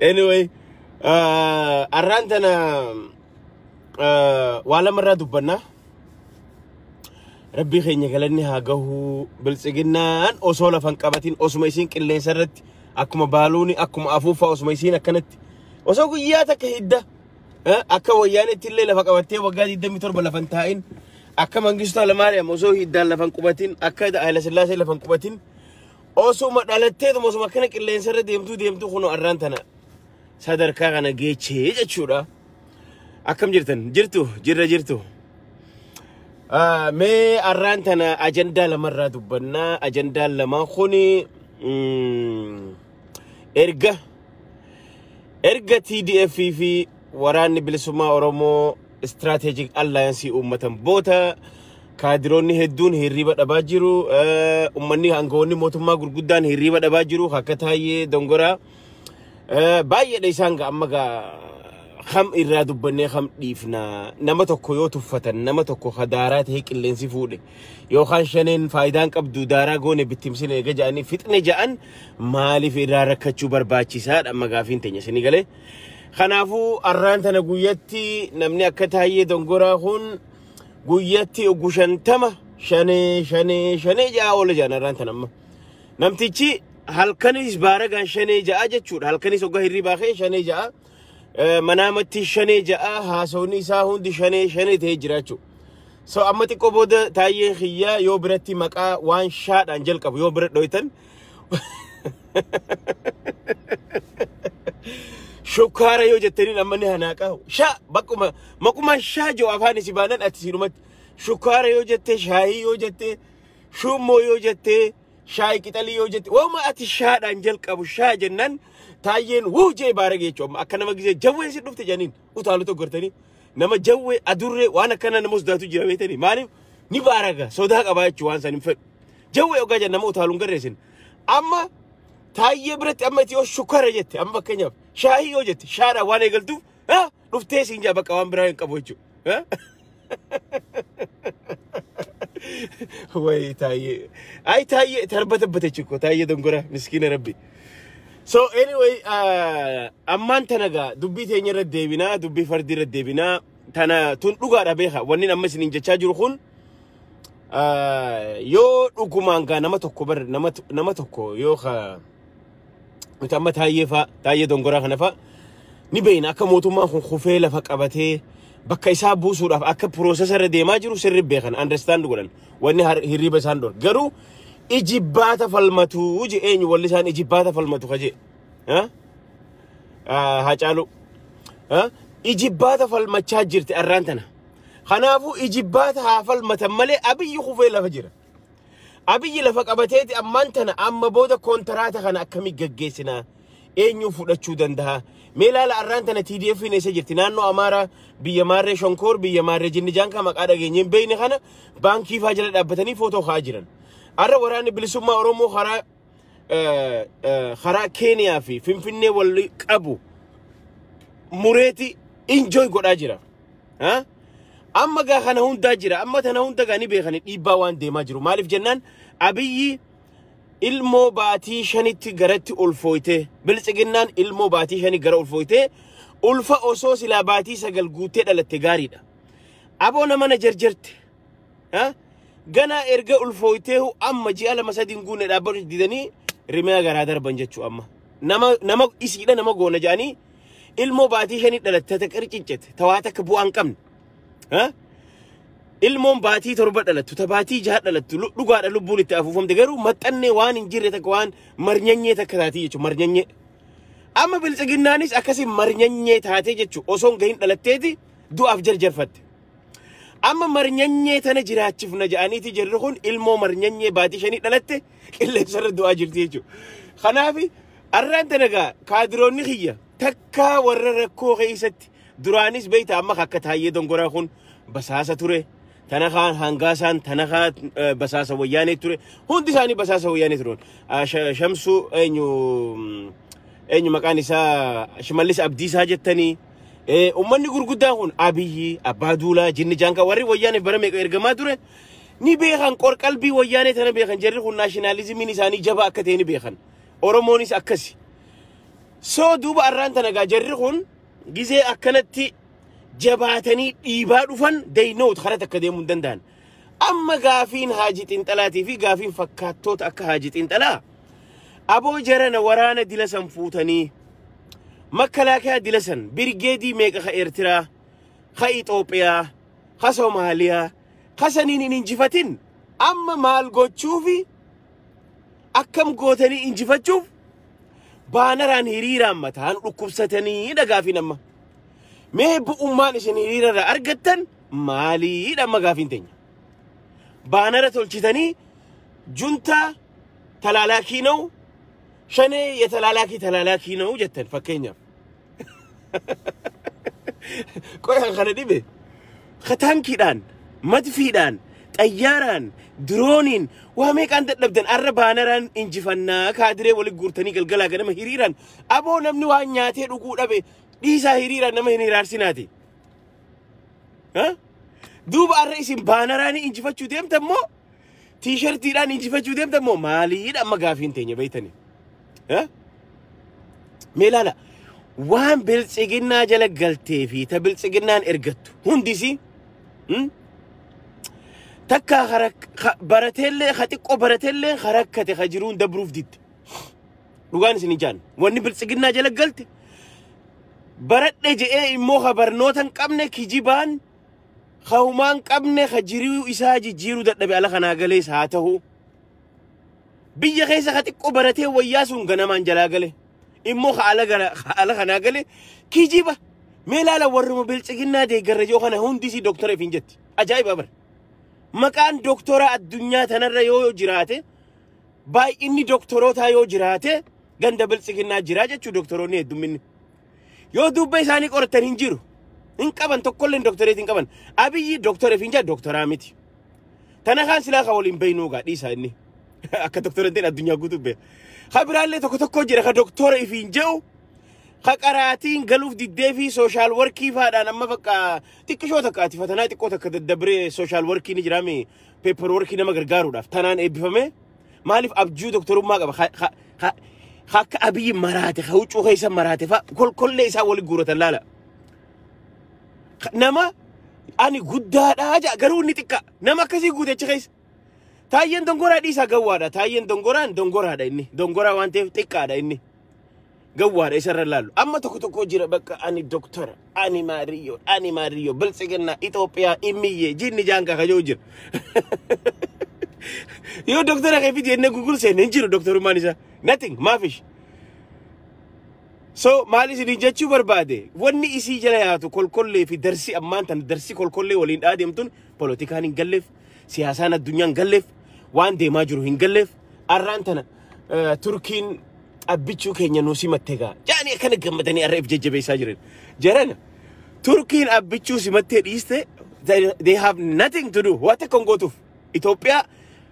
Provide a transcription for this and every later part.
Anyway, arrantana wala marra dubbanna rabbi keenya galanni haa gahu biltsiginnaan osoo lafan qabatin osuma isiin qilleensa irratti akkuma baaluuni akkuma afuufa osuma isiin akkanatti osoo guyyaa takka hidda akka wayyaanitti illee lafa qabattee waggaa 27 lafan taa'in akka Mangistuu Hayilamaariyaam osoo hiddaan lafan qubatin akka Hayila Sillaasee lafan qubatin osuma dhalatteetu osuma akkana qilleensa irra deemtu kunoo arrantana sadarkaa kana geechee jechuudha. Akkam jirtu mee arrantana ajandaa lamarraa dubbannaa ajandaa lama khuni erga TDF fi waraanni bilisummaa Oromoo Strategic Alliance ummatan boota kaadiroonni hedduun hirriba dhabaa jiru ummanni hangoonni mootummaa gurguddaan hirriba dhabaa jiru akka Taayyee Dongoraa baay'ee isaan amma kham irraa dubbannee kham dhiifna nama tokko yoo tuffatan nama tokko khadaaraa ta'e qilleensi fuudhe yookaan shaneen faayidaan qabdu daaraa goone bittimsine eega ja'anii fixne ja'an maaliif irraa rakkachuu barbaachisaadha amma gaafiin teenya isin galee kanaafuu arrantana guyyatti namni akka Taayyee Dongoraa kun guyyatti ogushantama shanee ja'a wala ja'an arrantana amma namtichi halkanis baaragaan shanee ja'a jechuudha halkanis ogga hirribaa kee shanee ja'a manamatti shanee ja'a haasawni isaa hundi shanee ta'ee jiraachuu so amma xiqqoo booda Taayyeen xiyyaa yoo biratti maqaa waan shaadhaan jalqabu yoo bira dhoytan shukkaara yoo jettaniin amma ni hanaaqa sha bakkuma maquma shaa joo afaan isi baanan ati sinumatti shukkaara yoo jette shaayii yoo jette shummoo yoo jette shaayii qixalii yoo jette waama ati shaadhaan jalqabu shaa jennan Taayyeen wujee baarage jechuun akka nama gisee jawwee si dhufte janiin utaalu tokkortanii nama jawwee adurree waan akkana nama sodaatu jira beetanii maaliif ni baaraga sodaa qabaa jechuun waan sanin fedhu jawwee ogaa jan nama utaaluun garreessin amma Taayyee biratti amma itti yoo shukkaara jette amma fakkeenyaaf shaayii yoo jette shaadhaa waan eegaltuuf dhuftee siin jaa bakka waan biraa hin qabu jechuudha. Way Taayyee tarbata chiko Taayyee Dongoraa miskiina rabbi. So anyway, amman tanaga dubbi teenya irra deebinaa dubbi fardi irra deebinaa tana tun dhugaadha beeka wanni amma isin jechaa jiru kun yoo dhugumaan gaa nama tokko yoo amma Taayyee Dongoraa kana fa ni beeyna akka mootummaan kun kufee lafa qabatee bakka isaa buusuudhaaf akka process irra deemaa jiru sirri beekan understand godhan wanni hirriba isaan dor garuu ijibbata falmatu uji eenyu walli isaan ijibbata falmatu kaje Hacaalu ijibbata falmachaa jirti arrantana khanaafu ijibbata haa falmatan malee Abiyyi kufee lafa jira Abiyyi lafa qabateeti amman tana amma booda kontraata kana akkami gaggeessina eenyu fudhachuu danda'a meelaala arrantana TDF ne isa jirti naannoo Amaaraa biyya Maarree Shonkoor biyya Maarree Jinnijaan ka maqaa dhageenyeen beeyne kana baankii faa jala dhaabbatanii footoo kaa jiran arra waraanni bilisummaa Oromoo karaa Keeniyaa fi Finfinnee wal qabu mureeti enjoy godhaa jira amma gaa kana hundaa jira amma tana hunda gaani beekani dhiibbaa waan deemaa jiru maaliif jennaan Abiyyi ilmoo baatii shanitti garatti ulfooyte biltsiginnaan ilmoo baatii shani gara ulfooyte ulfa osoo silaa baatii sagal guutee dhalatte gaariidha aboo nama na jarjarte gana erga ulfooyteehu amma ji'a lama sadiin guune dhaabbatu didanii rimee garaa darban jechuu amma nama isiidha nama goona jedhanii ilmoo baatii shanii dhalatte ta qirciccete tawaa takka bu'aan qabne ilmoon baatii torba dhalattu ta baatii jaha dhalattu dhugaadha lubbuun itti afuufamte garuu maxxannee waan hin jirre takka waan marnyanyee takka taatee jechuu marnyanyee amma biltsiginnaanis akkasii marnyanyee taatee jechuu osoon gahin dhalatteeti du'aaf jarjarfatte amma marnyanyee tana jiraachifna jedhaniiti jirri kun ilmoo marnyanyee baatii shanii dhalatte qilleensarra du'aa jirti jechuu kanaafi arrantana gaa kaadiroonni kiyya takka warra rakkoo keessatti duraanis beeyta amma akka Taayyee Dongoraa kun basaasa ture tanakaan hangaasaan tanakaa basaasa wayyaanee ture hundi isaanii basaasa wayyaanee turan Shamsu eenyu maqaan isaa Shimallis Abdiisaa jettanii ummanni gurguddaan kun Abiyyi Abbaa Duulaa Jinnijaan ka warri wayyaanee bara meeqa ergamaa ture ni beekan qorqalbii wayyaanee tana beekan jarri kun naashinaalizimiin isaanii jaba akka ta'e ni beekan Oromoonis akkasi سو دوب أرانت أنا جرّخون جزء أكنتي جبهتني إيباد وفن دينوت خرطك كديمون دندان أما قافين حاجة انتلاتي في قافين فكاتوت أك حاجة انتلا أبو جرنا ورانا دلسن فوتني مكلاكها دلسن بريجيدي ميكا خيرترا خا إثيوبيا خا صوماليا خا سنين إنجفتين أما مال قوتشوفي أكم قوتني إنجفتشوف بانران هيريران متان ركوبستني دقافين أما مهب أمان إسن هيريرا أرقتن مالي دما قافين تنيا بانرة تلشتني جنتا تلالاكينو شني يتلالاكينو جتن فكينيا كوي خندي به ختانكيدان مدفيدان طياران درونين وهميك أنت نبدأ أربعانران إنجفنا كادري ولي غورتني قلقلا كنما هيريران أبو نمني وانياتي ركود أبي ديسا هيريران نما هنيرار سيناتي ها دوب الرئيس بانراني إنجفتشو ديم تمو تيشيرتيران إنجفتشو ديم تمو مالي دا أما قافين تيني بيتني ها ميلالا وان بلسيقنا جلق قلتي في تبلسيقنان إرقتو هندسي تكا خرك برتيلي خاتيكو برتيلي خركتي خجرون دبروف ديد لغاني سنجان واني بلسيقنا جلق قلتي برت لجئي إمو خبرنوتن قبني كيجيبان خومان قبني خجريو إساجي جيرو دات نبي على خناقليس هاته بيجي خيسا خاتيكو برتيه وياسون غنمان جلاقلي إمو على خناقلي كيجيبا ميلالا ورمو بلسيقنا دي قرجو خانا هندسي دكتوري فين جتي أجايب أبر مكان دكتورة الدنيا تنرى يو جراته باي إني دكتوروتا يو جراته غند بلسيقنا جراجة شو دكتوروني الدمين يو دوبي ساني قرطان هنجيرو إنكابان تقولين دكتوريت إنكابان أبي دكتوري فينجا دكتوراميتي تنخان سلاخا ولين بينوغا ديسا إني أكا دكتورين الدنيا قدو بي خبران لي تكو جيرا خا دكتوري فينجاو خا قراتين قلوف دي ديفي سوشال وركي فادا نما فكا تكشو تكاتي فتناي تكو تكا دبري سوشال وركي نجرامي بيبر وركي نما غرغارو داف تنان إبفامي مالف أبجو دكتورو ما قبا خاك أبي مراتي خوچو خيسا مراتي فا كل ليسا ولي قورة اللالا نما أني قداد آجا قروني تكا نما كسي قودة خيس تاين دونغورا ديسا قوادا تاين دونغورا دا إني دونغورا وانتي تكا دا إني قوادا إسر اللالو أما تكو جيرا بكا أني دكتور أني ماريو بلسيقنا إثيوبيا إمية جيني جانكا خجو جير يو دكتورة خيفيتي إنه جوجل سين ننجيرو دكتور مانيسا nothing ما فيش so مالي سنجتشو بربادي وني إسي جلاياتو كل في درسي أمانتن درسي كل ولين آدمتون بوليتيكان نقلف سياسان الدنيا نقلف وان دي ماجرو هنقلف أرانتنا تركين أبيتشو كينيا نوسي متّقا يعني كان قمتني أرئيف ججبي ساجرين جرانا تركين أبيتشو سمتّي إيستي they have nothing to do واتكون قوتوف إثيوبيا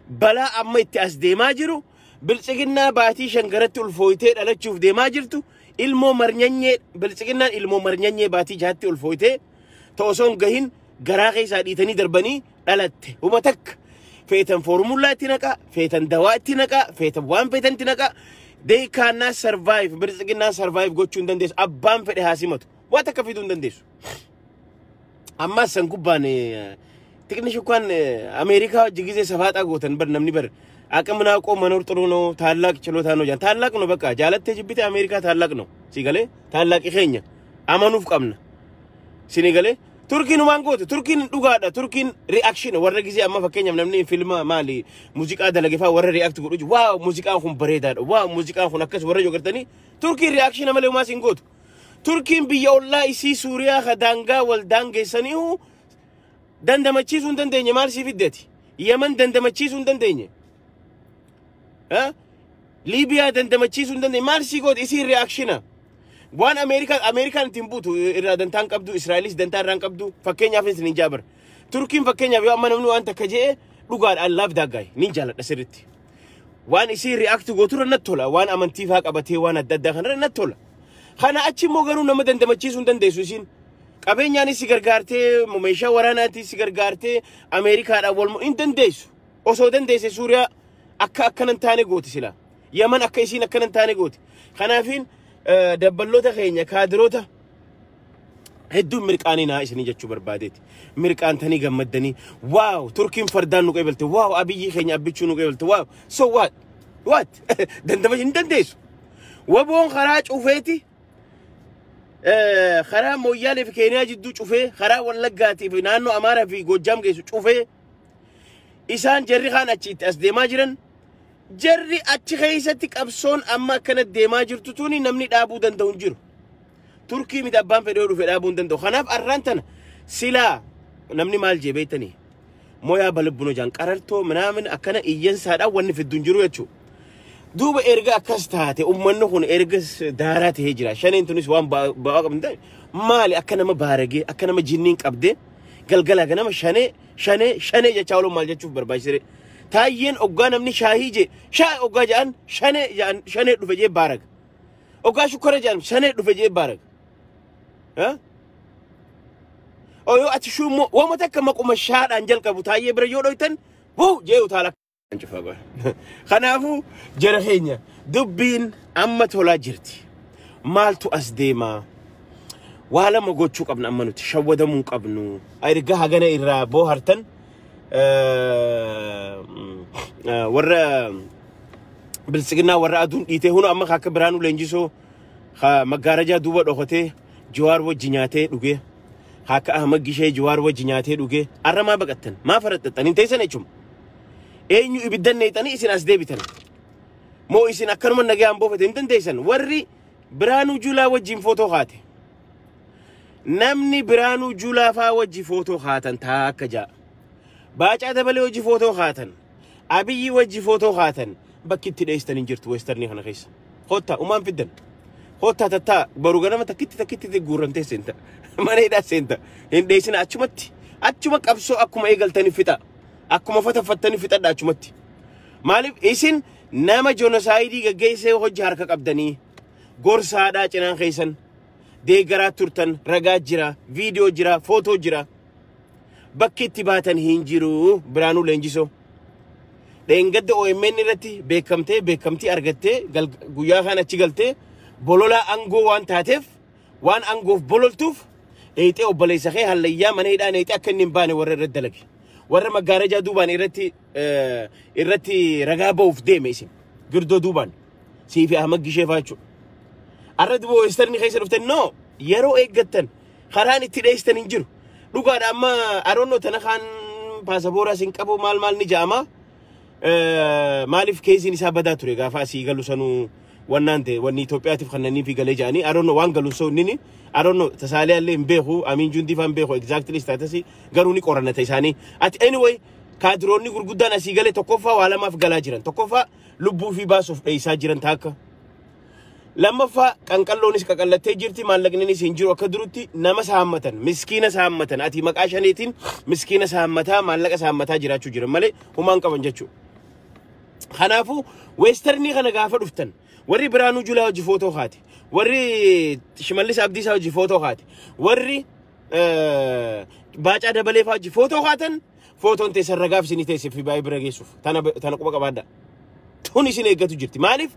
بلا أما إتأس دي ماجرو بلسقنا باتي شنقرت الفويتين ألا تشوف دي ماجرتو ilmo marnyanye belsiginan ilmo marnyanye bati jatti ulfoite tawson gahin garaaqi saaditani darbani dalatte humatak feetan formula tinaka feetan dawa tinaka feetan wan feetan tinaka they cannot survive belsiginan survive gochun dandes abban fede hasimatu wata kafidun dandes amma san gubbane tiknishu kan amerika jigize safata gotan bar namni bar አቅምና ቆ መኖር ጥሩ ነው ታላቅ ችሎታ ነው ጃን ታላቅ ነው በቃ ጃለተ ጅብቲ አሜሪካ ታላቅ ነው ሲገለ ታላቅ ይኸኛ አመኑፍ ቀምና ሲኔገለ ቱርኪን ማንጎት ቱርኪን ዱጋዳ ቱርኪን ሪአክሽን ወረ ጊዜ አማ ፈከኛም ነምኒ ፊልም ማሊ ሙዚቃ ደለገፋ ወረ ሪአክት ጉዱጅ ዋው ሙዚቃ ሁን በሬዳ ዋው ሙዚቃ ሁን አከስ ወረ ጆገርተኒ ቱርኪን ሪአክሽን አመለ ማሲንጎት ቱርኪን ቢያውላ ኢሲ ሱሪያ ኸዳንጋ ወልዳንገሰኒሁ ደንደመቺሱን ደንደኘ ማርሲ ፊደቲ የመን ደንደመቺሱን ደንደኘ ليبيا دندمتشيسون دند مارسي قد يصير رياكشنا وان امريكان تيمبوتو ارادن تانك ابدو اسرائيليس دنتان رانك ابدو فكينيا فينس نينجابر تركين فكينيا بيو اما نمنو انت كجي لوغار I love that guy نينجا لا دسرتي وان يصير رياكت غوتور نتولا وان امنتي فاق ابتي وان ددد خن نتولا خنا اچي موغرو نم دندمتشيسون دنديسوسين قبينياني سيغرغارتي مميشا وراناتي سيغرغارتي امريكا دا ولمو ان دنديسو اوسو دنديسي سوريا akka akkanan taane gooti sila yaman akka isiin akkanan taane gooti kanaafin dabballoota keenya kaadiroota hedduu mirqaanii naa isinii jechuu barbaadeeti. Mirqaantanii gammaddanii waaw Turkiin fardaan nu qeebalte waaw abiyyi keenya abbichuu nu qeebalte waaw so what dandama hin dandeessu. Waboon karaa cufeeti karaa Mooyyaalee fi Keeniyaa jidduu cufee karaa Wallaggaatii fi naannoo Amaaraa fi Goojjaam geessu cufee isaan jarri kaan achitti as deemaa jiran jarri achi keessatti qabsoon amma akkana deemaa jirtu tuni namni dhaabuu danda'u hin jiru. Turkii miti abbaan fedhee dhufe dhaabuu hin danda'u. Kanaaf arraan tana silaa namni maal jee beektanii mooyaa balabbuno jaan qarartoo minaamin akkana iyyansaadhaan wanni fiddu hin jiru jechuudha. Duuba erga akkas taate ummanni kun erga daaraa ta'ee jira. Shaneen tunis waan ba'aa qabdan maali akka nama baaragee akka nama jinniin qabdee galgala ganama shanee jechaa oolu maal jechuuf barbaachisire. Taayyeen oggaa namni shaahii jee oggaa ja'an shanee dhufe jee baaraga. Oggaa shukkara ja'an shanee dhufe jee baaraga. Oyoo ati shummoo wama takka maquma shaadhaan jalqabu taayyee bira yoo dhoytan wuu jee utaala. Kanaafuu jara keenya dubbiin amma tolaa jirti. Maaltu as deemaa? Waa lama gochuu qabna amma nuti shawwadamuu qabnu. Erga hagana irraa boohartan warra bilisiginaa warra aduun dhiitee hunu amma akka Biraanuu Leenjisoo maggaarajaa duuba dhokatee Jawaar wajji nyaatee dhugee akka Ahmad Gishee Jawaar wajji nyaatee dhugee arramaa baqattan maa faradhattan hin teessan jechuudha. Eenyu ibiddan neexanii isin as deebitan moo isin akkanuma nagaan boofate hin dandeessan. Warri Biraanuu Juulaa wajjin footoo kaate namni Biraanuu Juulaa faa wajji footoo kaatan taa akka ja'a. Baacaa Dabalee wajji footoo kaatan Abiyyi wajji footoo kaatan bakki itti dheessan hin jirtu weestarnii kana keessa. Hoottaa umaan fiddan hoottaa tattaa baru ganama takkitti guurramtee seenta mana hidhaa seenta hin dheessina achuma qabsoo akkuma eegaltanii fixa. Akkuma fataffattanii fixadha achumatti. Maaliif isin nama joonosaayidii gaggeessee hojii harka qabdanii gorsaadhaa cinaan keessan deeggaraa turtan ragaa jira viidiyoo jira footoo jira bakki itti baatan hin jiru. Biraanuu Leenjisoo dheengadda OMN irratti beekamtii argattee guyyaa kan achi galtee bololaa aangoo waan taateef waan aangoof bololtuuf dheexee obboleessa kee hallayyaa mana hidhaa dheexee akka inni hin baane warra irratti dalage. Warra maggaarajaa duubaan irratti ragaa ba'uuf deeme isin girdoo duubaan siifi Ahmad Gishee faachuu arra duboo weestarnii keessa dhuftan noo yeroo eeggattan karaan itti dheessan hin jiru. Dhugaadha amma aroonnoo tana kaan paasabooraa sin qabu maal ni ja'ama. Maaliif keessiin isaa badaa ture gaafa asii galu sanuu wannaan ta'e wanni Itoophiyaatiif kannanii fi galee ja'anii aroonnoo waan galu soo nini aroonnoo tasaalee allee hin beeku Amiin Juundii faan beeku exactly status garuu ni qorannata isaanii. Ati anyway kaadiroonni gurguddaan asii galee tokkoffaa waa lamaaf galaa jiran tokkoffaa lubbuu fi baasuuf dheessaa jiran taakka. Lammaffaa qanqalloonis qaqallattee jirti maallaqninis hin jiru akka durutti nama saammatan miskiina saammatan ati maqaa shaneetiin miskiina saammataa maallaqa saammataa jiraachuu jiran malee humaan qaban jechuudha. Kanaafuu weestarnii kana gaafa dhuftan warri Biraanuu Juulaa wajji footoo kaate warri Shimallis Abdiisaa wajji footoo kaate warri Baacaa Dabalee faa wajji footoo kaatan footoon teessan ragaaf isinii teessee fi baay'ee bira geessuuf tana quba qabaadha. Tun isin eeggatu jirti maaliif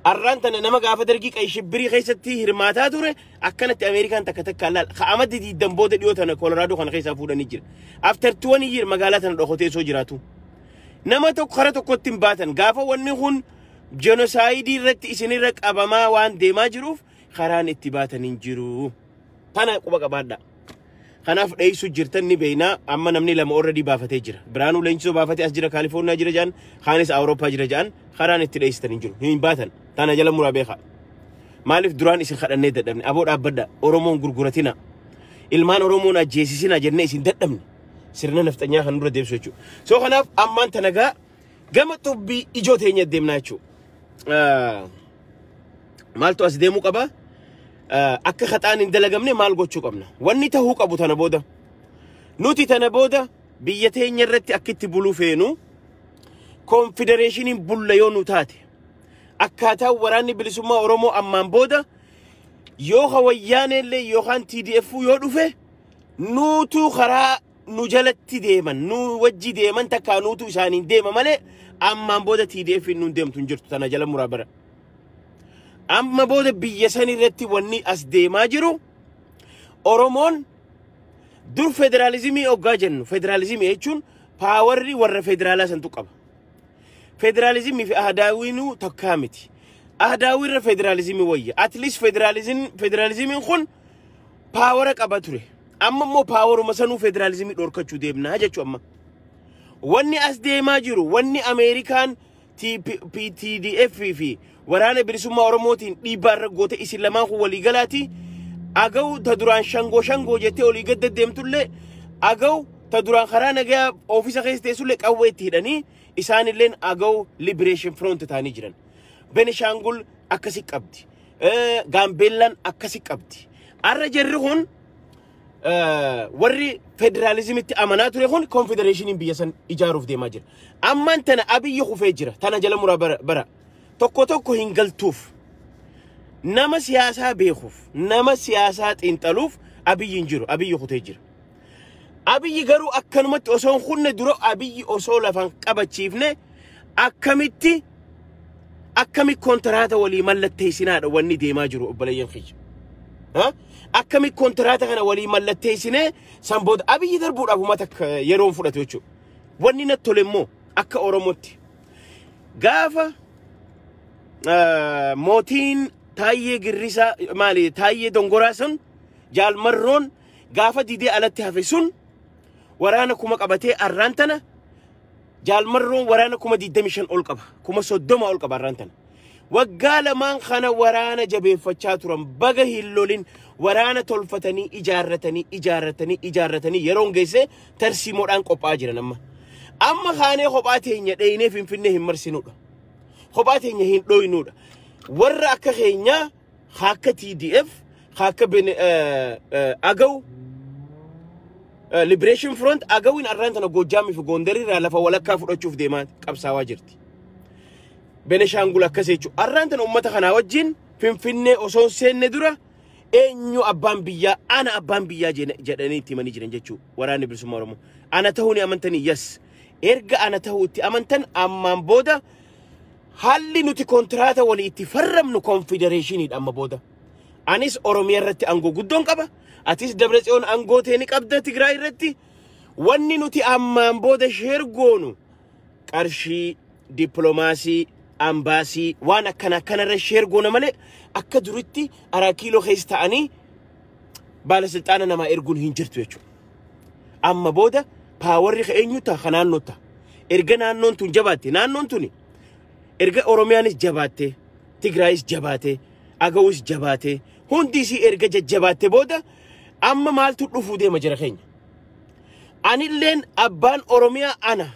arraan tana nama gaafa dargii qayshibbirii keessatti hirmaataa ture akkanatti Ameerikaan takka laal ka'ama didiiddan booda dhiyoo tana Kolooraadoo kana keessaa fuudhanii jira. After 20 years magaalaa tana dhokotee soo jiraatu. Nama tokko kara tokkotti hin baatan gaafa wanni kun jenosaayidii irratti isinirra qabamaa waan deemaa jiruuf karaan itti baatan hin jiru. Tana quba qabaadha. Kanaaf dheessu jirtan ni beekna amma namni lama already baafatee jira. Biraanuu Leenjisoo baafatee as jira Kaalifoorniyaa jira jaan kaanis Awurooppaa jira jaan karaan itti dheessitan hin jiru. Hin baatan. Tana jala muraa beeka. Maaliif duraan isin kadhannee dadhabne aboo dhaabbadha Oromoon gurguratina. Ilmaan Oromoon ajjeesisina jennee isin dadhabne. Sirna naftanyaa kan dura deebisuu jechuudha. So kanaaf ammaan tanagaa gama xubbii ijoo teenya deemnaa jechuudha. Maaltu as deemuu qaba? Akka khaxaan hin dalagamne maal gochuu qabna? Wanni ta'uu qabu tana booda. Nuti tana booda biyya teenya irratti akka itti buluu feenu konfedereeshiniin bulla yoo nu taate akkaataa waraanni bilisummaa Oromoo ammaan booda yoo hawayyaanellee yookaan TDF yoo dhufe nuutu karaa nu jalatti deeman nu wajji deeman takka nuutu isaaniin deema malee ammaan booda TDF nu deemtu hin jirtu tana jala muraa bara. amma booda biyya san irratti wanni as deemaa jiru Oromoon dur federalizimii oggaa jennu federalizimii jechuun paawarri warra federaalaa santu qaba. Federalizimii fi ahdaawinuu takkaa miti. Ahdaawirra federalizimii wayya. At least federalizimiin kun paawara qaba ture. Amma immoo paawaruma sanuu federalizimii dhorkachuu deemnaa jechuu amma. Wanni as deemaa jiru wanni Ameerikaan TPTDF fi waraana bilisummaa Oromootiin dhiibbaa irra goote isin lamaan kun walii galaati. Agaw ta duraan shangoo jettee olii gadda deemtullee agaw ta duraan karaa nagaa ofiisa keessa teessullee qawwee itti hidhanii isaanilleen agaw liberation front ta'anii jiran. Benishangul akkasi qabdi. Gaambeellaan akkasi qabdi. Arra jarri kun warri federalizimitti amanaa ture kun confederationiin biyya san ijaaruuf deemaa jira. Ammaan tana Abiyyi kufee jira. Tana jala muraa bara. Tokko hin galtuuf. Nama siyaasaa beekuuf, nama siyaasaa xiinxaluuf Abiyyi hin jiru. Abiyyi kutee jira. Abiyyi garuu akkanumatti osoo kunne dura Abiyyi osoo lafan qabachiifne akkami kontraata walii mallatteessinaadha wanni deemaa jiru obboleeyyan kiyya. Akkami kontraata kana walii mallatteessine san booda Abiyyi darbuudhaaf uummata yeroon fudhatu jechuudha. Wanni natti tole immoo akka Oromootti gaafa mootiin Taayee Girrisaa maali Taayee Dongoraa sun jaalmarroon gaafa didee alatti hafe sun waraana kuma qabatee arraan tana jaalmarroon waraana kuma 25 ol qaba kuma 30 ol qaba arraan tana waggaa lamaan kana waraana jabeeffachaa turan baga hillolin waraana tolfatanii ijaarratanii yeroon geesse tarsiimoodhaan qophaa jiran amma kaanee kophaa teenya dheeyinee finfinnee hin marsinuudha kophaa teenya hin dhooyinuudha warra akka keenya akka TDF akka agaw liberation front agawin arrantana Gojaamii fi Gondar irraa lafa walakkaa fudhachuuf deemaa qabsaawaa jirti. Benishangul akkas jechuun arrantana uummata kanaa wajjin finfinnee osoo seenne dura eenyu abbaan biyyaa ana abbaan biyyaa jedhanii itti himanii jiran jechuudha waraanni bilisummaa Oromoo. Ana ta'uu ni amantanii yes erga ana ta'uu itti amantan ammaan booda halli nuti kontraata walii itti farramnu confederationidha amma booda. Anis Oromiyaa irratti aangoo guddoon qaba. Atis Dabratsiyoon aangoo teeni qabda Tigraay irratti. Wanni nuti ammaan booda sheergoonu qarshii diplomaasii ambaasii waan akkanarra sheergoona malee akka duritti araa kiiloo keessa ta'anii baalasilxaana namaa erguun hin jirtu jechuudha. Amma booda paawarri eenyu ta'a ka naannoo ta'a. Erga naannoon tun jabaatte naannoon tuni erga Oromiyaanis jabaatte Tigraayis jabaatte Agawus jabaatte hundisi erga jajjabaatte booda amma maaltu dhufuu deema jira keenya. Anilleen abbaan Oromiyaa ana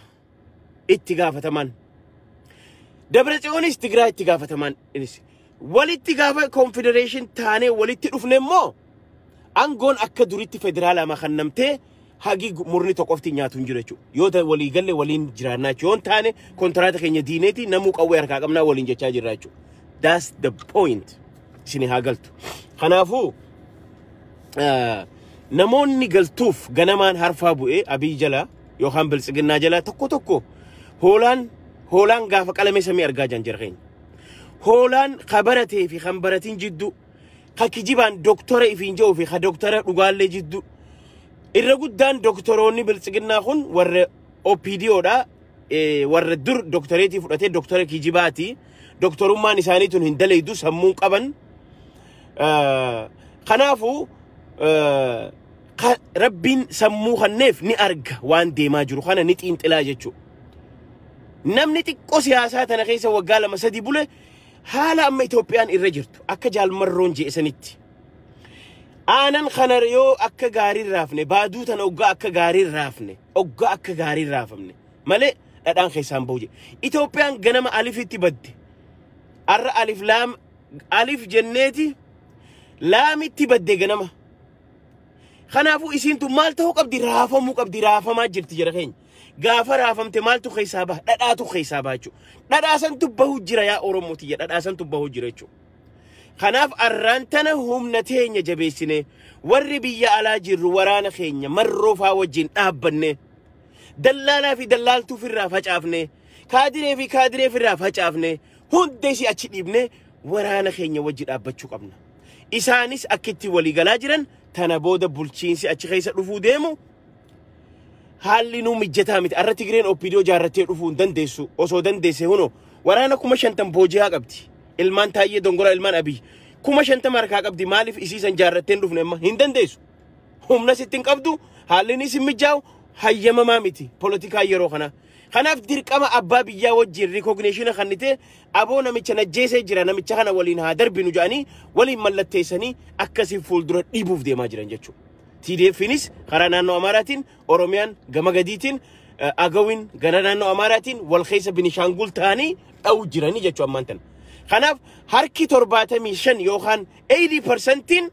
itti gaafataman. Dabratsiyoonis Tigraay itti gaafataman. Walitti gaafa confederation taanee walitti dhufne immoo aangoon akka duritti federaalaa makannamtee hagi murni tokkofti nyaatu hin jiru jechuudha. Yoo walii galle waliin jiraannaa jechuudha. Yoon taane kontraata keenya diineeti namuu qawwee harkaa qabnaa waliin jechaa jirra jechuudha. That's the point. Isin haa galtu. Kanaafuu namoonni galtuuf ganamaan harfaa bu'ee Abiy jala yookaan Biltsiginnaa jala tokko hoolaan gaafa qalamee samii argaa jira keenya. Hoolaan kabaratee fi kan baratiin jiddu ka kijibaan doktora ifiin jiru fi ka doktora dhugaallee jiddu irra guddaan doktoroonni Biltsiginnaa kun warra OPDOdha warra dur doktoreetii fudhatee doktora kijibaati doktorummaan isaanii tun hin daleeydu sammuun qaban kanaafu rabbiin sammuu kanneef ni arga waan deemaa jiru kana ni xiinxilaa jechuudha. Namni xiqqoo siyaasaa tana keessa waggaa 2-3 bule haala amma Itoophiyaan irra jirtu akka jaalmarroon jeesanitti. Aanan kana yoo akka gaarii raafne baaduu tana oggaa akka gaarii raafamne malee dhadhaan keessaan ba'u jedhe. Itoophiyaan ganama alifitti badde. Arra alif jenneeti laamitti badde ganama. Kanaafuu isiintu maal ta'uu qabdi raafamuu qabdi raafamaa jirti jira keenya. Gaafa raafamte maaltu keessaa baha dhadhaatu keessaa baha jechuudha. Dhadhaasantu bahu jira yaa Oromootiyya dhadhaasantu bahu jira jechuudha. Kanaaf arraan tana humna teenya jabeessine warri biyya alaa jirru waraana keenya marroofaa wajjin dhaabbanne dallaalaa fi dallaaltuu firraa facaafne kaadiree fi kaadiree firraa facaafne hundeesi achi dhiibne waraana keenya wajji dhaabbachuu qabna. Isaanis akkitti walii galaa jiran tana booda bulchiinsi achi keessa dhufuu deemu haalli nu mijjataa miti. Arra Tigreen OPDO jaarrattee dhufuu hin dandeessu. Osoo dandeesse huno waraana 50 booji'aa qabdi. Ilmaan Taayyee Dongoraa ilmaan Abiy 50 harkaa qabdi. Maaliif isiisan jaarratteen dhufne amma hin dandeessu. Humna sittin qabdu haalli isin mijaa'u hayyamamaa miti politikaa yeroo kana. Kanaaf dirqama abbaa biyyaa wajjin recognition kannite aboo namicha najjeesee jira namicha kana waliin haa darbinu jedhanii waliin mallatteessanii akkasiin fuuldura dhiibuuf deemaa jiran jechuudha. TDFinis karaa naannoo Amaaraatiin, Oromiyaan gama gadiitiin, Agawin gara naannoo Amaaraatiin wal keessa Binishaangul ta'anii dha'uu jiranii jechuudha ammaan tana. Kanaaf harki 75 yookaan 80%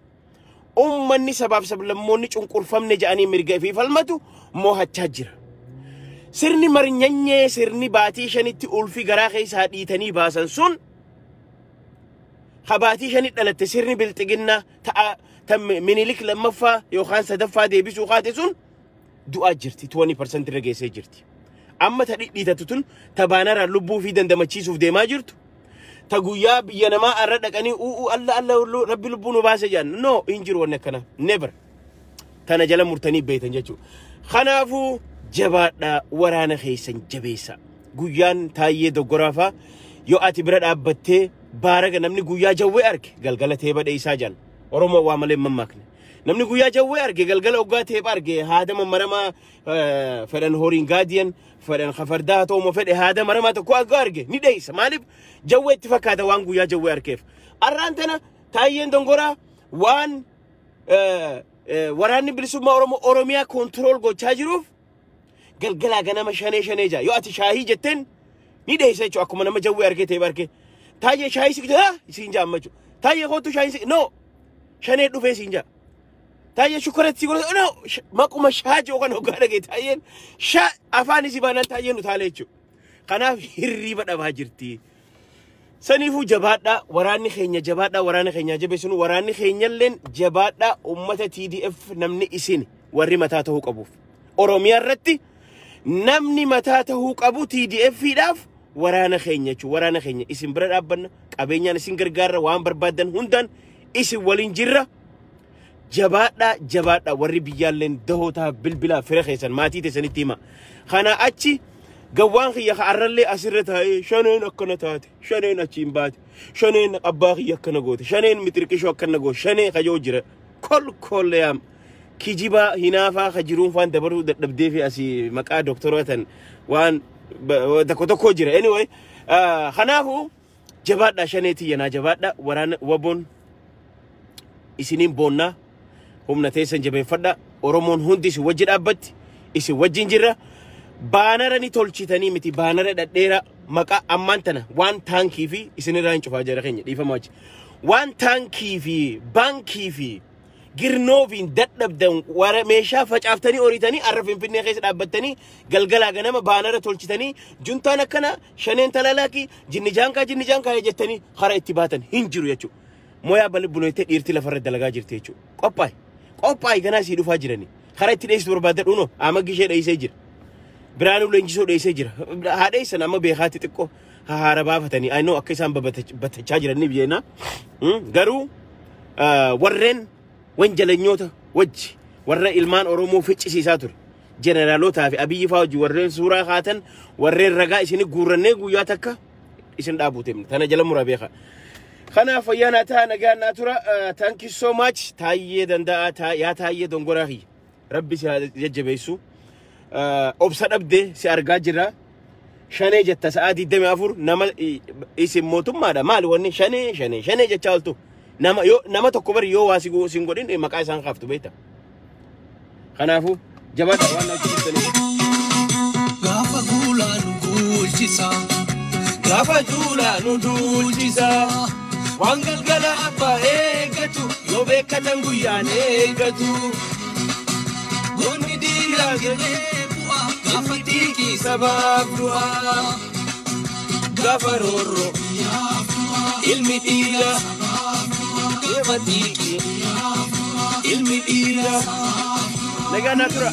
ummanni sabaaf sablammoonni cunqurfamne jedhanii mirga fi falmatu mo'achaa jira. Sirni marinyanyee sirni baatii shanitti ulfi garaa keessaa dhiitanii baasan sun habaatii shanitti dhalatte sirni bilxiginna ta'a minilik lammaffaa yookaan sadaffaa deebisuu qaate sun du'aa jirti 20% irra geessee jirti. Amma ta dhiitatu tun ta baanara lubbuu fi dandamachiisuuf deemaa jirtu. Ta guyyaa biyya namaa arra dhaqanii Allah rabbi lubbuu nu baase jedhan no hin jiru wanni akkana never tana jala murtanii beeytan jechuudha. Kanaafuu jabaadha waraana keessan jabeessa. Guyyaan Taayyee Doggoraafaa yoo ati bira dhaabbattee baaraga namni guyyaa jawwee arge galgala teeba dheeysaa jedhan Oromoo waa malee mammaakne. Namni guyyaa jawwee arge galgala oggaa teeba arge haada maramaa fedhan horiin gaadiyan fedhan khafardaa ta'uu fedhe haada maramaa tokko aggaa arge ni dheeysa. Maaliif jawwee itti fakkaata waan guyyaa jawwee argeef. Arraan tana Taayyeen Doggoraa waan waraanni bilisummaa Oromoo Oromiyaa kontirool gochaa jiruuf galgala ganama shanee jaa yoo ati shaahii jetteen ni dheeysa jechuudha. Akkuma nama jawwee argee teeba arge Taayyee shaahii siin jaa ammachu Taayyee kootu shaahii no shanee dhufee siin jaa Taayyee shukuratti godhatu no maquma shaaji yookaan hoggaa dhagee Taayyeen afaan isi baanaan Taayyeen utaalee jechuudha. Kanaaf hirriiba dhabaa jirti. Saniifuu jabaadha waraanni keenya jabaadha waraana keenya jabeessinu waraanni keenyalleen jabaadha ummata TDF namni isin warri mataa ta'uu qabuuf Oromiyaa irratti namni mataa ta'uu qabu TDFidhaaf waraana keenya jechuudha. Waraana keenya isin bira dhaabbanna qabeenyaan isin gargaarra waan barbaadan hundaan isin waliin jirra. Jabaadha warri biyyaalleen dahoota bilbila fira keessan maatii teessanitti hima. Kana achi gawwaan kiyya arrallee asirra taa'ee shaneen akkana taate shaneen achiin baate shaneen abbaa kiyya akkana goote shaneen mitirqishoo akkana goote shanee kajoo jira kolkolleeyam kijiba hinaafaa kajiruun waan dabaruu dadhabdee fi asii maqaa doktorootan waan tokko jira. Anyway kanaafu jabaadha shaneetii yanaa jabaadha waraana waboon isiniin boonnaa humna teessan jabeeffadha. Oromoon hundi isin wajji dhaabbatti isin wajjin jirra. Baanara ni tolchitanii miti baanara dhadheera maqaa ammaan tana waan taankii fi isinirraa hin cufaa jara keenya dhiifama wachi waan taankii fi baankii fi girnoofiin dadhabdan wara meeshaa facaaftanii horitanii arra Finfinnee keessa dhaabbattanii galgalaa ganama baanara tolchitanii juntaan akkana shaneen talalaakii jinni jaankaa jettanii hara itti baatan hin jiru jechuudha. Moyaa balli bunoytee dhiirti lafarra dalagaa jirti jechuudha. Qophaay ganaa sii dhufaa jiranii hara itti dheessitu barbaadadhu no ama gishee dheessee jira. Biraanuu leenjisoo dheessee jira. Haadha isa nama beekaatti xiqqoo haara baafatanii aynoo akka isaan battachaa jiran ni biyyeena. Garuu warreen wanjalanyoota wajji warra ilmaan Oromoo ficcisiisaa ture. Jeneraalootaa fi Abiyyi fa'aa wajji warreen suuraa kaatan warreen ragaa isin guurrannee guyyaa takka isin dhaabuute tana jala muraa beeka. Kanaaf fayyaanaa ta'a nagaannaa tura. Thank you so much. Taayyee danda'a yaa Taayyee Doggoraa Rabbi si jajjabeessu. Obsa dhabde si argaa jira. Shanee jetta sa'a 24 nama isin mootummaadha maali wanni shanee jechaa oltu nama tokko bari yoo waa sin godhin maqaa isaan kaaftu beekta. Kanaafu jabaadha waan hojjetanii gaafa guulaa nu duulchisa waan galgala abbaa eeggatu yoo beekatan guyyaan eeggatu goonni diiraa galee gaafa tiikii sabaaf du'aa gaafa roorroo ilmi dhiira deema tiikii ilmi dhiira nagaa natura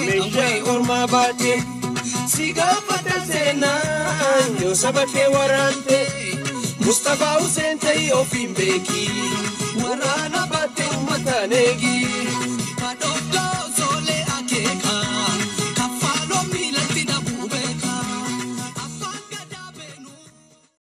meeshaa ormaa baatee si gaafata seenaa yoo sabatee waraante Mustafa Hussein ta'i ofiin beeki waraana baate uummata neegi